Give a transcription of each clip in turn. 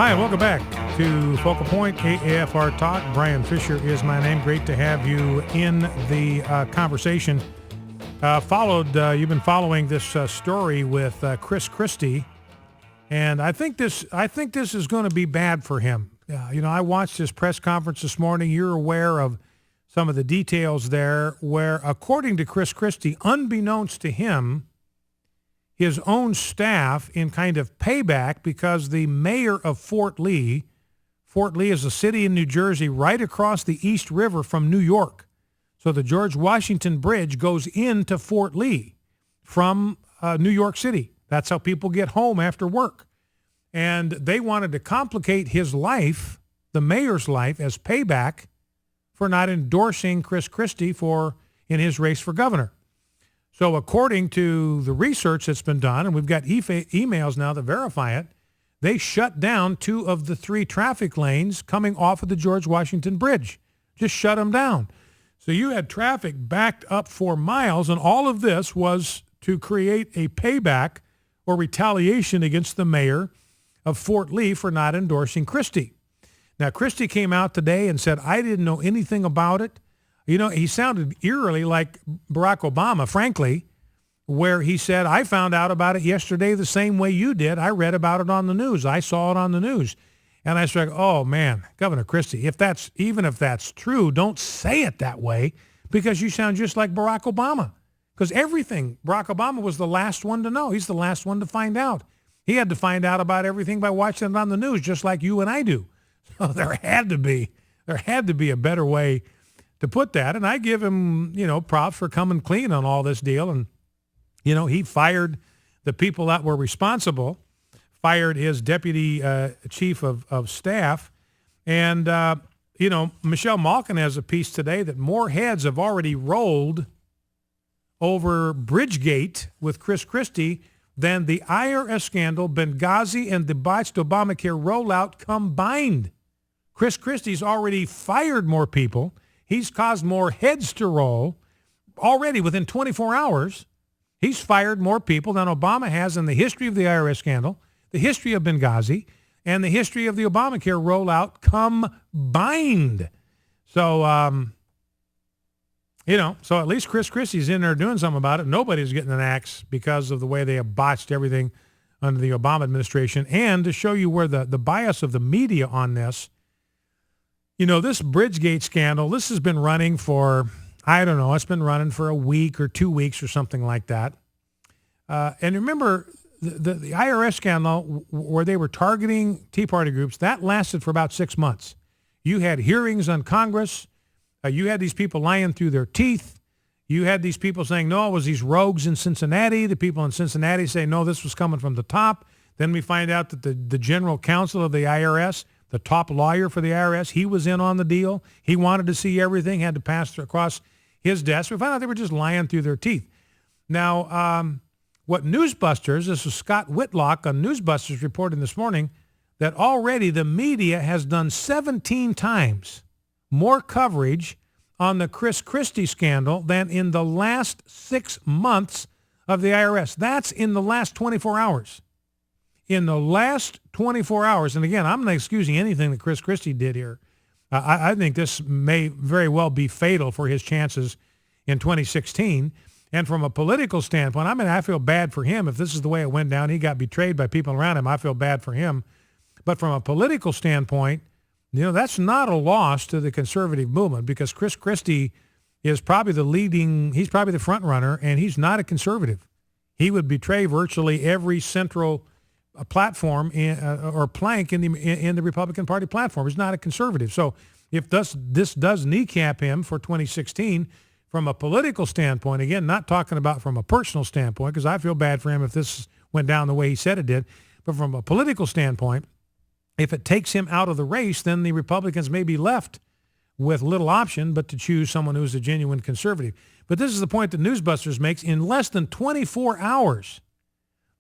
Hi, and welcome back to Focal Point, AAFR Talk. Brian Fisher is my name. Great to have you in the conversation. You've been following this story with Christie, and I think this is going to be bad for him. I watched his press conference this morning. You're aware of some of the details there, where, according to Christie, unbeknownst to him, his own staff, in kind of payback, because the mayor of Fort Lee is a city in New Jersey right across the East River from New York. So the George Washington Bridge goes into Fort Lee from New York City. That's how people get home after work. And they wanted to complicate his life, the mayor's life, as payback for not endorsing Christie in his race for governor. So according to the research that's been done, and we've got emails now that verify it, they shut down 2 of the 3 traffic lanes coming off of the George Washington Bridge. Just shut them down. So you had traffic backed up for miles, and all of this was to create a payback or retaliation against the mayor of Fort Lee for not endorsing Christie. Now, Christie came out today and said, I didn't know anything about it. He sounded eerily like Barack Obama, frankly, where he said, I found out about it yesterday the same way you did. I read about it on the news. I saw it on the news. And I said, oh, man, Governor Christie, even if that's true, don't say it that way, because you sound just like Barack Obama. Because everything, Barack Obama was the last one to know. He's the last one to find out. He had to find out about everything by watching it on the news, just like you and I do. So there had to be a better way to put that. And I give him, props for coming clean on all this deal. And, he fired the people that were responsible, fired his deputy chief of staff. And, Michelle Malkin has a piece today that more heads have already rolled over Bridgegate with Christie than the IRS scandal, Benghazi, and the botched Obamacare rollout combined. Christie's already fired more people. He's caused more heads to roll already within 24 hours. He's fired more people than Obama has in the history of the IRS scandal, the history of Benghazi, and the history of the Obamacare rollout combined. So, so at least Christie's in there doing something about it. Nobody's getting an axe because of the way they have botched everything under the Obama administration. And to show you where the bias of the media on this, this Bridgegate scandal, this has been running for, it's been running for a week or 2 weeks or something like that. And remember, the IRS scandal where they were targeting Tea Party groups, that lasted for about 6 months. You had hearings on Congress. You had these people lying through their teeth. You had these people saying, no, it was these rogues in Cincinnati. The people in Cincinnati say, no, this was coming from the top. Then we find out that the general counsel of the IRS, the top lawyer for the IRS, he was in on the deal. He wanted to see everything, had to pass across his desk. We found out they were just lying through their teeth. Now, what Newsbusters, this is Scott Whitlock on Newsbusters reporting this morning, that already the media has done 17 times more coverage on the Christie scandal than in the last 6 months of the IRS. That's in the last 24 hours. In the last 24 hours, and again, I'm not excusing anything that Christie did here. I think this may very well be fatal for his chances in 2016. And from a political standpoint, I feel bad for him. If this is the way it went down, he got betrayed by people around him. I feel bad for him. But from a political standpoint, that's not a loss to the conservative movement, because Christie is probably he's probably the front runner, and he's not a conservative. He would betray virtually every central platform or plank in the Republican Party platform. He's not a conservative. So if this does kneecap him for 2016, from a political standpoint, again, not talking about from a personal standpoint, because I feel bad for him if this went down the way he said it did, but from a political standpoint, if it takes him out of the race, then the Republicans may be left with little option but to choose someone who's a genuine conservative. But this is the point that Newsbusters makes. In less than 24 hours,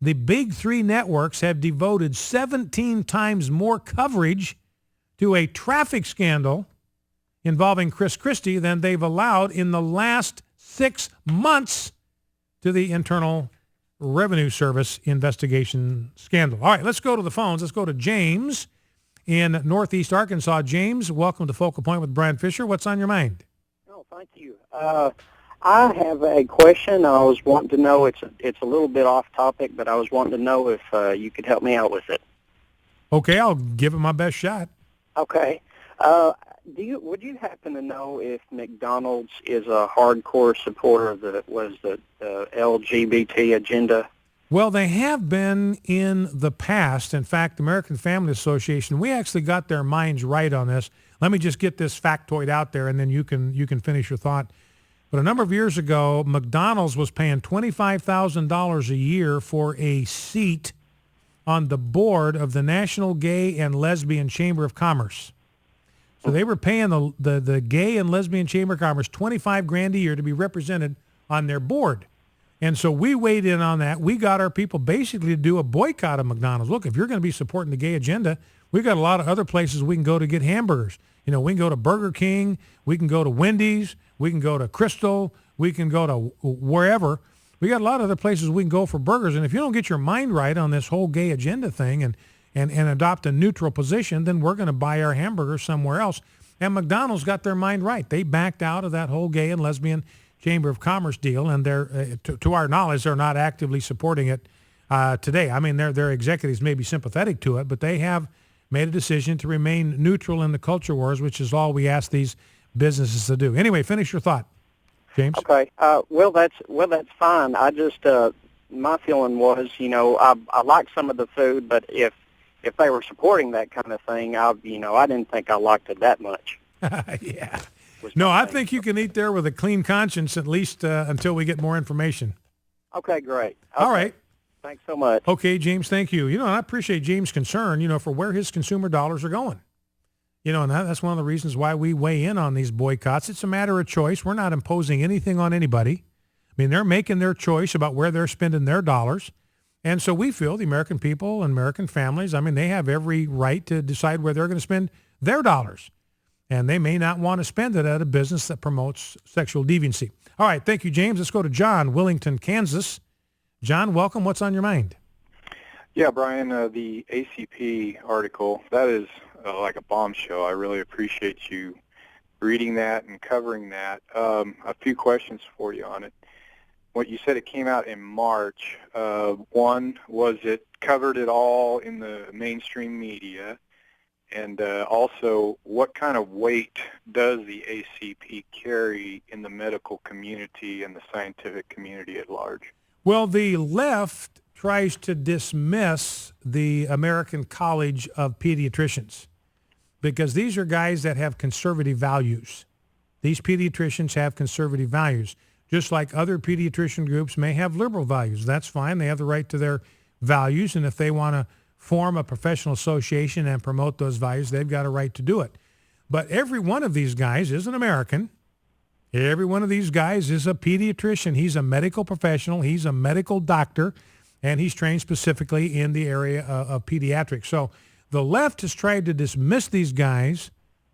the big 3 networks have devoted 17 times more coverage to a traffic scandal involving Christie than they've allowed in the last 6 months to the Internal Revenue Service investigation scandal. All right, let's go to the phones. Let's go to James in Northeast Arkansas. James, welcome to Focal Point with Brian Fisher. What's on your mind? Oh, thank you. I have a question. I was wanting to know, it's a little bit off topic, but I was wanting to know if you could help me out with it. Okay, I'll give it my best shot. Okay. Would you happen to know if McDonald's is a hardcore supporter of the LGBT agenda? Well, they have been in the past. In fact, the American Family Association, we actually got their minds right on this. Let me just get this factoid out there, and then you can finish your thought. But a number of years ago, McDonald's was paying $25,000 a year for a seat on the board of the National Gay and Lesbian Chamber of Commerce. So they were paying the Gay and Lesbian Chamber of Commerce $25,000 a year to be represented on their board. And so we weighed in on that. We got our people basically to do a boycott of McDonald's. Look, if you're going to be supporting the gay agenda, we've got a lot of other places we can go to get hamburgers. You know, we can go to Burger King, we can go to Wendy's, we can go to Crystal, we can go to wherever. We got a lot of other places we can go for burgers. And if you don't get your mind right on this whole gay agenda thing and adopt a neutral position, then we're going to buy our hamburgers somewhere else. And McDonald's got their mind right. They backed out of that whole Gay and Lesbian Chamber of Commerce deal, and they're, to our knowledge, they're not actively supporting it today. I mean, their executives may be sympathetic to it, but they have made a decision to remain neutral in the culture wars, which is all we ask these businesses to do. Anyway, finish your thought, James. Okay. Well, that's fine. I just my feeling was, I like some of the food, but if they were supporting that kind of thing, I didn't think I liked it that much. Yeah. No, I think you can eat there with a clean conscience, at least until we get more information. Okay, great. Okay. All right. Thanks so much. Okay, James, thank you. I appreciate James' concern, for where his consumer dollars are going. And that's one of the reasons why we weigh in on these boycotts. It's a matter of choice. We're not imposing anything on anybody. I mean, they're making their choice about where they're spending their dollars. And so we feel the American people and American families, they have every right to decide where they're going to spend their dollars. And they may not want to spend it at a business that promotes sexual deviancy. All right. Thank you, James. Let's go to John, Willington, Kansas. John, welcome. What's on your mind? Yeah, Brian, the ACP article, that is like a bombshell. I really appreciate you reading that and covering that. A few questions for you on it. What you said, it came out in March. One, was it covered at all in the mainstream media? And also, what kind of weight does the ACP carry in the medical community and the scientific community at large? Well, the left tries to dismiss the American College of Pediatricians because these are guys that have conservative values. These pediatricians have conservative values, just like other pediatrician groups may have liberal values. That's fine. They have the right to their values, and if they want to form a professional association and promote those values, they've got a right to do it. But every one of these guys is an American. Every one of these guys is a pediatrician. He's a medical professional. He's a medical doctor, and he's trained specifically in the area of pediatrics. So the left has tried to dismiss these guys,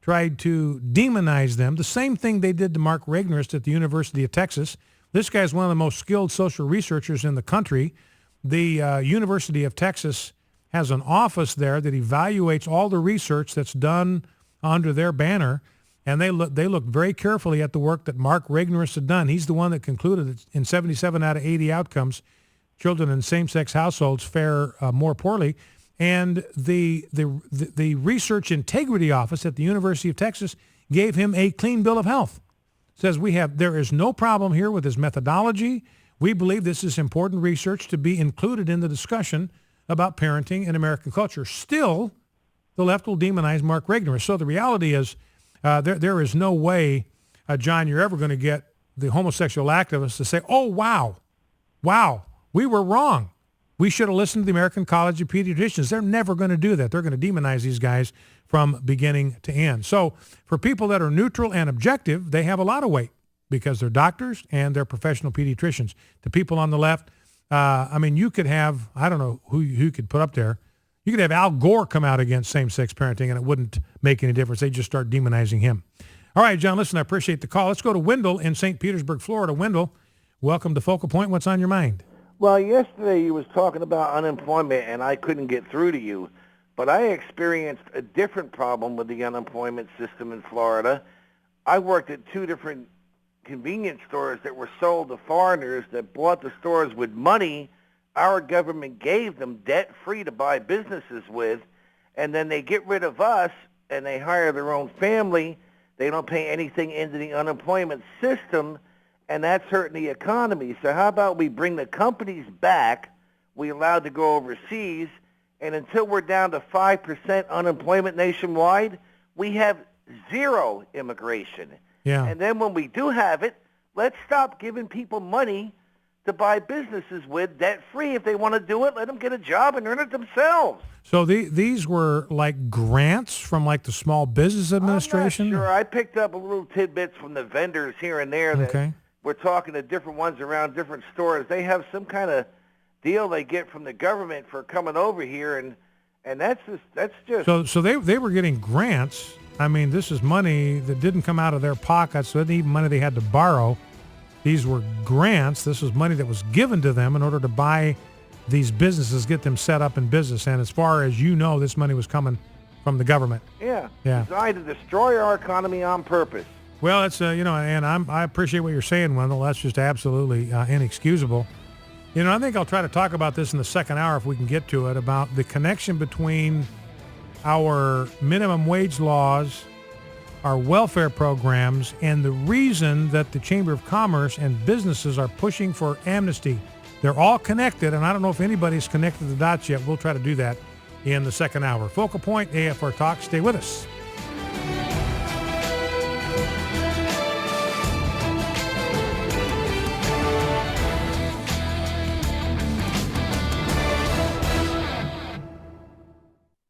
tried to demonize them, the same thing they did to Mark Regnerist at the University of Texas. This guy's one of the most skilled social researchers in the country. The University of Texas has an office there that evaluates all the research that's done under their banner, and they look very carefully at the work that Mark Regnerist had done. He's the one that concluded that in 77 out of 80 outcomes, children in same-sex households fare more poorly. And the Research Integrity Office at the University of Texas gave him a clean bill of health. Says there is no problem here with his methodology. We believe this is important research to be included in the discussion about parenting in American culture. Still, the left will demonize Mark Regnerist. So the reality is there is no way, John, you're ever going to get the homosexual activists to say, oh, wow, we were wrong. We should have listened to the American College of Pediatricians. They're never going to do that. They're going to demonize these guys from beginning to end. So for people that are neutral and objective, they have a lot of weight because they're doctors and they're professional pediatricians. The people on the left, you could have, I don't know who you could put up there. You could have Al Gore come out against same-sex parenting, and it wouldn't make any difference. They just start demonizing him. All right, John, listen, I appreciate the call. Let's go to Wendell in St. Petersburg, Florida. Wendell, welcome to Focal Point. What's on your mind? Well, yesterday you was talking about unemployment, and I couldn't get through to you. But I experienced a different problem with the unemployment system in Florida. I worked at 2 different convenience stores that were sold to foreigners that bought the stores with money our government gave them debt-free to buy businesses with, and then they get rid of us and they hire their own family. They don't pay anything into the unemployment system, and that's hurting the economy. So how about we bring the companies back, we allowed to go overseas, and until we're down to 5% unemployment nationwide, we have 0 immigration. Yeah. And then when we do have it, let's stop giving people money to buy businesses with debt-free. If they want to do it, let them get a job and earn it themselves. So these were like grants from like the Small Business Administration? I'm not sure. I picked up a little tidbits from the vendors here and there that we're talking to different ones around different stores. They have some kind of deal they get from the government for coming over here, and that's just. So they were getting grants. I mean, this is money that didn't come out of their pockets. So it wasn't even money they had to borrow. These were grants. This was money that was given to them in order to buy these businesses, get them set up in business. And as far as you know, this money was coming from the government. Yeah. Yeah. Designed to destroy our economy on purpose. Well, it's and I appreciate what you're saying, Wendell. That's just absolutely inexcusable. I think I'll try to talk about this in the second hour if we can get to it, about the connection between our minimum wage laws, our welfare programs, and the reason that the Chamber of Commerce and businesses are pushing for amnesty. They're all connected, and I don't know if anybody's connected the dots yet. We'll try to do that in the second hour. Focal Point, AFR Talk. Stay with us.